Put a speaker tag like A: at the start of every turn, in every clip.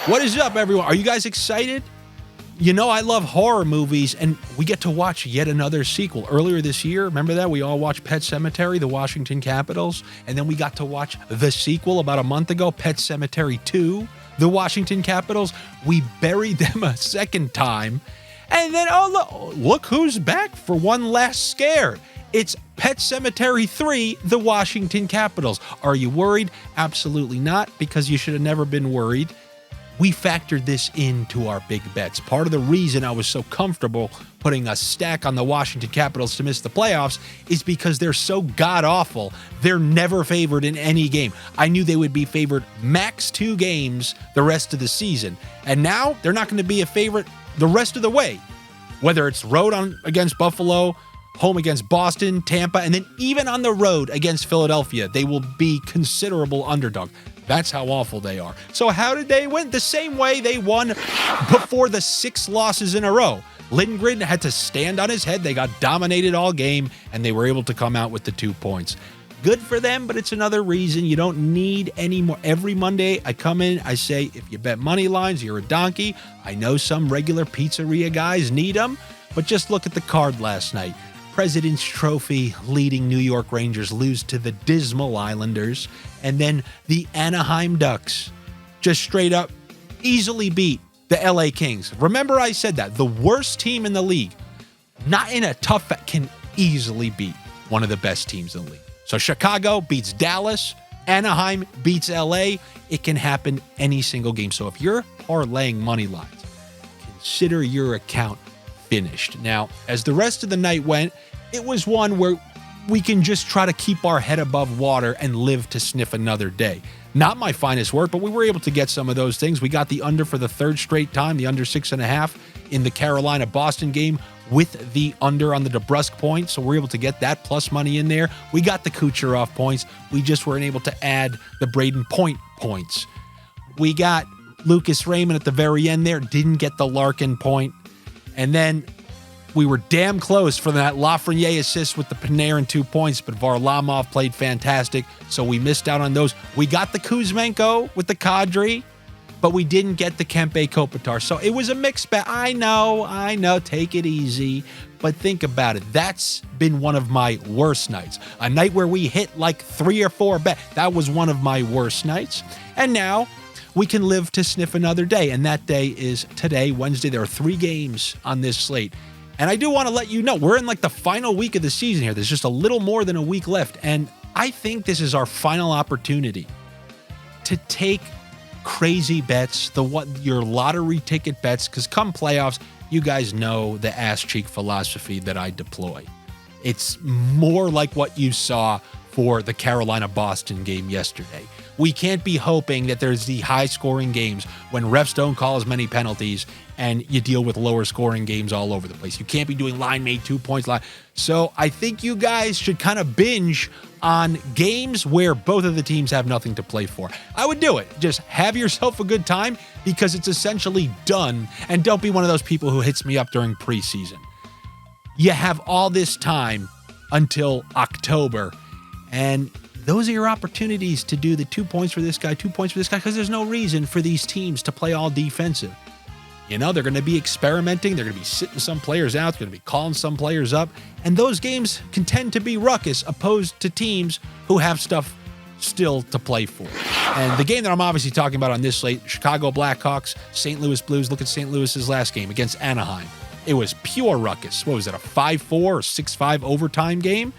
A: What is up, everyone? Are you guys excited? You know, I love horror movies, and we get to watch yet another sequel. Earlier this year, remember that? We all watched Pet Semetary, the Washington Capitals, and then we got to watch the sequel about a month ago, Pet Semetary II, the Washington Capitals. We buried them a second time, and then, look who's back for one last scare. It's Pet Semetary III, the Washington Capitals. Are you worried? Absolutely not, because you should have never been worried. We factored this into our big bets. Part of the reason I was so comfortable putting a stack on the Washington Capitals to miss the playoffs is because they're so god-awful. They're never favored in any game. I knew they would be favored max 2 games the rest of the season. And now they're not going to be a favorite the rest of the way. Whether it's road against Buffalo, home against Boston, Tampa, and then even on the road against Philadelphia, they will be considerable underdog. That's how awful they are. So how did they win? The same way they won before the 6 losses in a row. Lindgren had to stand on his head. They got dominated all game, and they were able to come out with the 2 points. Good for them, but it's another reason you don't need any more. Every Monday, I come in, I say, if you bet money lines, you're a donkey. I know some regular pizzeria guys need them, but just look at the card last night. President's Trophy leading New York Rangers lose to the dismal Islanders, and then the Anaheim Ducks just straight up easily beat the LA Kings. Remember I said that. The worst team in the league, not in a tough, can easily beat one of the best teams in the league. So Chicago beats Dallas, Anaheim beats LA. It can happen any single game. So if you're parlaying money lines, consider your account finished. Now, as the rest of the night went, it was one where we can just try to keep our head above water and live to sniff another day. Not my finest work, but we were able to get some of those things. We got the under for the 3rd straight time, the under 6.5 in the Carolina-Boston game with the under on the DeBrusque point. So we're able to get that plus money in there. We got the Kucherov points. We just weren't able to add the Braden Point points. We got Lucas Raymond at the very end there. Didn't get the Larkin point. And then we were damn close for that Lafreniere assist with the Panarin 2 points, but Varlamov played fantastic, so we missed out on those. We got the Kuzmenko with the Kadri, but we didn't get the Kempe Kopitar. So it was a mixed bag. I know, take it easy, but think about it. That's been one of my worst nights. A night where we hit like 3 or 4 bets. That was one of my worst nights. And now we can live to sniff another day, and that day is today, Wednesday. There are 3 games on this slate. And I do want to let you know, we're in like the final week of the season here. There's just a little more than a week left. And I think this is our final opportunity to take crazy bets, your lottery ticket bets, because come playoffs, you guys know the ass cheek philosophy that I deploy. It's more like what you saw for the Carolina-Boston game yesterday. We can't be hoping that there's the high-scoring games when refs don't call as many penalties and you deal with lower-scoring games all over the place. You can't be doing line made 2 points. So I think you guys should kind of binge on games where both of the teams have nothing to play for. I would do it. Just have yourself a good time because it's essentially done. And don't be one of those people who hits me up during preseason. You have all this time until October, and those are your opportunities to do the 2 points for this guy, 2 points for this guy, because there's no reason for these teams to play all defensive. You know, they're going to be experimenting. They're going to be sitting some players out. They're going to be calling some players up. And those games can tend to be ruckus opposed to teams who have stuff still to play for. And the game that I'm obviously talking about on this slate, Chicago Blackhawks, St. Louis Blues. Look at St. Louis's last game against Anaheim. It was pure ruckus. What was it, a 5-4 or 6-5 overtime game?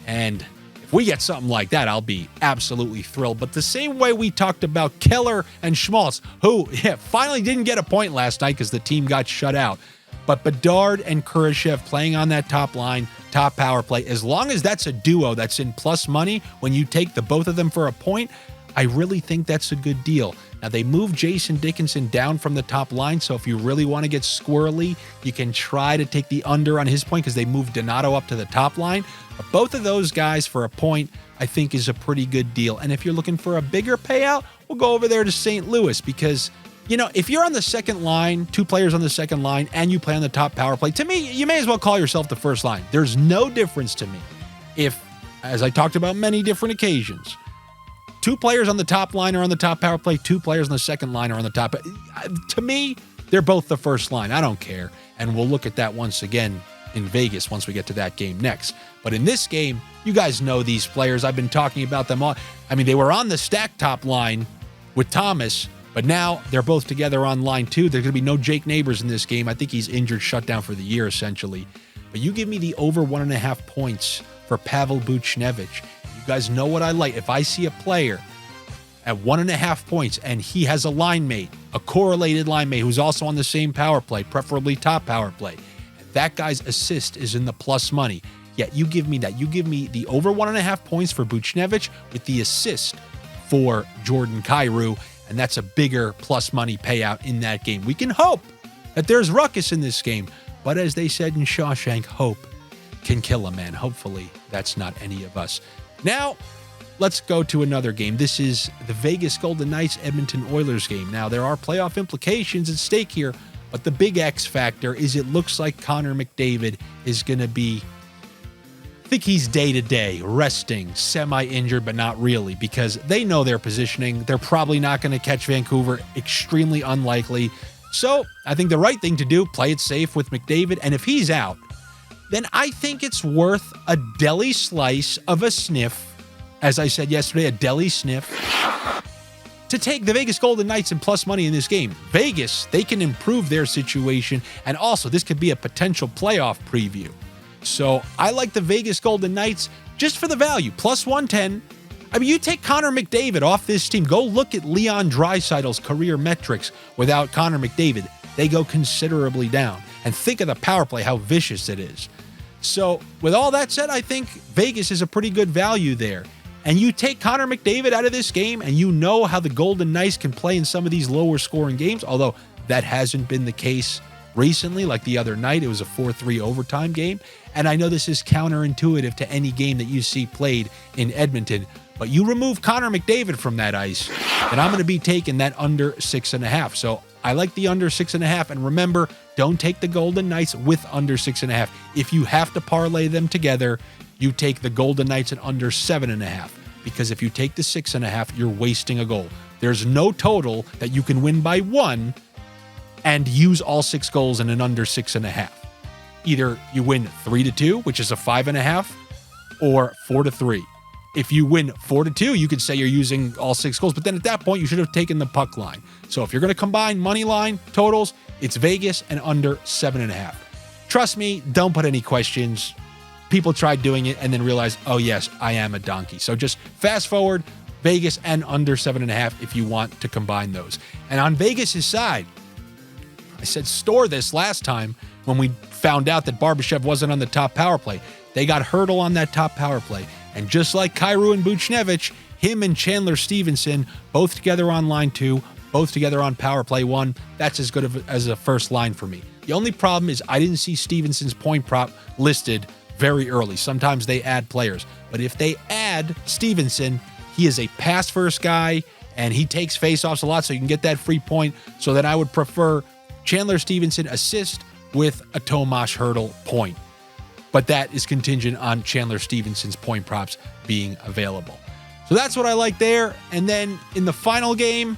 A: And if we get something like that, I'll be absolutely thrilled. But the same way we talked about Keller and Schmaltz, who finally didn't get a point last night because the team got shut out. But Bedard and Kurashev playing on that top line, top power play, as long as that's a duo that's in plus money, when you take the both of them for a point, I really think that's a good deal. Now, they moved Jason Dickinson down from the top line, so if you really want to get squirrely, you can try to take the under on his point because they moved Donato up to the top line. But both of those guys for a point, I think, is a pretty good deal. And if you're looking for a bigger payout, we'll go over there to St. Louis because, you know, if you're on the second line, 2 players on the second line, and you play on the top power play, to me, you may as well call yourself the first line. There's no difference to me if, as I talked about many different occasions, 2 players on the top line are on the top power play. 2 players on the second line are on the top. To me, they're both the first line. I don't care. And we'll look at that once again in Vegas once we get to that game next. But in this game, you guys know these players. I've been talking about them all. I mean, they were on the stack top line with Thomas, but now they're both together on line 2. There's going to be no Jake Neighbors in this game. I think he's injured, shut down for the year, essentially. But you give me the over 1.5 points for Pavel Buchnevich. You guys know what I like. If I see a player at 1.5 points and he has a line mate, a correlated line mate who's also on the same power play, preferably top power play, and that guy's assist is in the plus money, yeah, you give me that. You give me the over 1.5 points for Buchnevich with the assist for Jordan Kyrou, and that's a bigger plus money payout in that game. We can hope that there's ruckus in this game, but as they said in Shawshank, hope can kill a man. Hopefully that's not any of us. Now, let's go to another game. This is the Vegas Golden Knights Edmonton Oilers game. Now, there are playoff implications at stake here, but the big X factor is it looks like Connor McDavid is going to be, I think he's day-to-day, resting, semi-injured, but not really, because they know their positioning. They're probably not going to catch Vancouver, extremely unlikely. So I think the right thing to do, play it safe with McDavid, and if he's out, then I think it's worth a deli slice of a sniff. As I said yesterday, a deli sniff to take the Vegas Golden Knights and plus money in this game. Vegas, they can improve their situation, and also this could be a potential playoff preview. So I like the Vegas Golden Knights just for the value, plus 110. I mean, you take Connor McDavid off this team. Go look at Leon Draisaitl's career metrics without Connor McDavid. They go considerably down. And think of the power play, how vicious it is. So with all that said, I think Vegas is a pretty good value there. And you take Connor McDavid out of this game, and you know how the Golden Knights can play in some of these lower scoring games, although that hasn't been the case recently. Like the other night, it was a 4-3 overtime game. And I know this is counterintuitive to any game that you see played in Edmonton, but you remove Connor McDavid from that ice, and I'm going to be taking that under 6.5. So I like the under 6.5. And remember, don't take the Golden Knights with under 6.5. If you have to parlay them together, you take the Golden Knights at under 7.5. Because if you take the 6.5, you're wasting a goal. There's no total that you can win by 1 and use all 6 goals in an under 6.5. Either you win 3-2, which is a 5.5, or 4-3. If you win 4-2, you could say you're using all 6 goals, but then at that point, you should have taken the puck line. So if you're going to combine money line totals, it's Vegas and under 7.5. Trust me, don't put any questions. People tried doing it and then realized, oh yes, I am a donkey. So just fast forward, Vegas and under 7.5 if you want to combine those. And on Vegas' side, I said store this last time when we found out that Barbashev wasn't on the top power play. They got Hurdle on that top power play. And just like Kyrou and Buchnevich, him and Chandler Stevenson, both together on line 2, both together on power play 1, that's as good as a first line for me. The only problem is I didn't see Stevenson's point prop listed very early. Sometimes they add players. But if they add Stevenson, he is a pass-first guy, and he takes faceoffs a lot, so you can get that free point. So then I would prefer Chandler Stevenson assist with a Tomas Hurdle point. But that is contingent on Chandler Stevenson's point props being available. So that's what I like there. And then in the final game,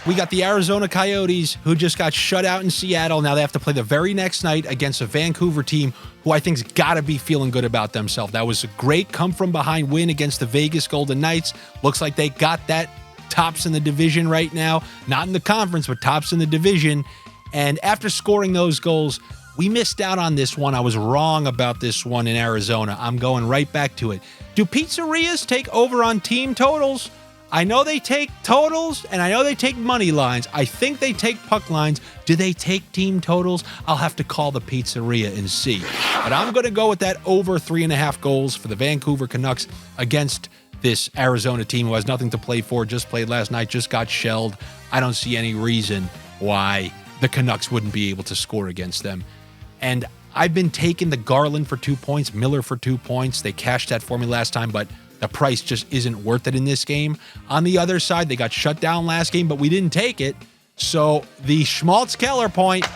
A: we got the Arizona Coyotes, who just got shut out in Seattle. Now they have to play the very next night against a Vancouver team who I think's got to be feeling good about themselves. That was a great come-from-behind win against the Vegas Golden Knights. Looks like they got that tops in the division right now. Not in the conference, but tops in the division. And after scoring those goals, we missed out on this one. I was wrong about this one in Arizona. I'm going right back to it. Do pizzerias take over on team totals? I know they take totals, and I know they take money lines. I think they take puck lines. Do they take team totals? I'll have to call the pizzeria and see. But I'm going to go with that over 3.5 goals for the Vancouver Canucks against this Arizona team who has nothing to play for, just played last night, just got shelled. I don't see any reason why the Canucks wouldn't be able to score against them. And I've been taking the Garland for 2 points, Miller for 2 points. They cashed that for me last time, but the price just isn't worth it in this game. On the other side, they got shut down last game, but we didn't take it. So the Schmaltz-Keller point,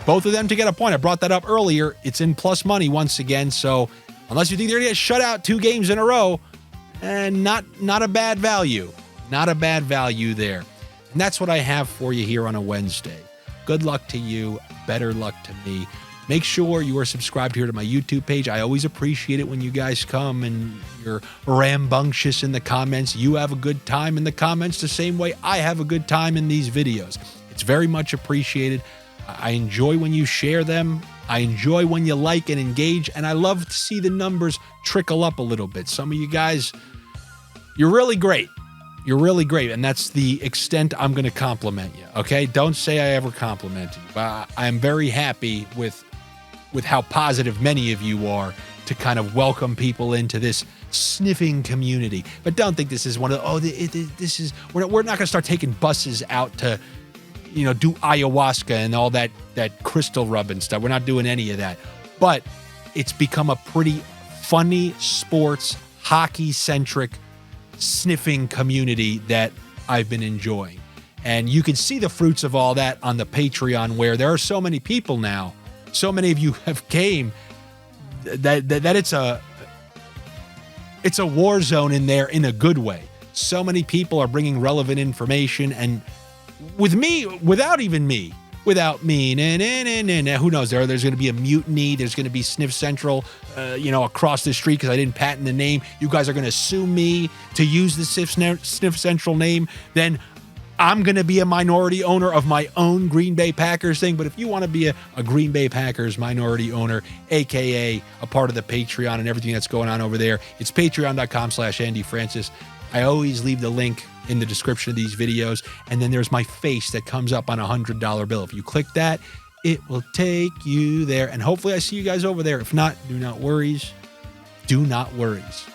A: both of them to get a point. I brought that up earlier. It's in plus money once again. So unless you think they're going to get shut out 2 games in a row, And not a bad value. Not a bad value there. And that's what I have for you here on a Wednesday. Good luck to you. Better luck to me. Make sure you are subscribed here to my YouTube page. I always appreciate it when you guys come and you're rambunctious in the comments. You have a good time in the comments the same way I have a good time in these videos. It's very much appreciated. I enjoy when you share them. I enjoy when you like and engage, and I love to see the numbers trickle up a little bit. Some of you guys, you're really great. You're really great, and that's the extent I'm going to compliment you, okay? Don't say I ever complimented you, but I'm very happy with how positive many of you are to kind of welcome people into this sniffing community. But don't think this is one of this is we're not going to start taking buses out to, do ayahuasca and all that crystal rubbing stuff. We're not doing any of that. But it's become a pretty funny sports, hockey-centric sniffing community that I've been enjoying. And you can see the fruits of all that on the Patreon, where there are so many people now. So many of you have came that it's a war zone in there in a good way. So many people are bringing relevant information, and without me, who knows? There's going to be a mutiny. There's going to be Sniff Central, across the street because I didn't patent the name. You guys are going to sue me to use the Sniff Central name. Then I'm going to be a minority owner of my own Green Bay Packers thing. But if you want to be a Green Bay Packers minority owner, AKA a part of the Patreon and everything that's going on over there, it's patreon.com/Andy Francess. I always leave the link in the description of these videos. And then there's my face that comes up on a $100 bill. If you click that, it will take you there. And hopefully I see you guys over there. If not, do not worries. Do not worries.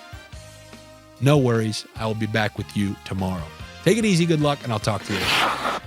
A: No worries. I will be back with you tomorrow. Take it easy, good luck, and I'll talk to you later.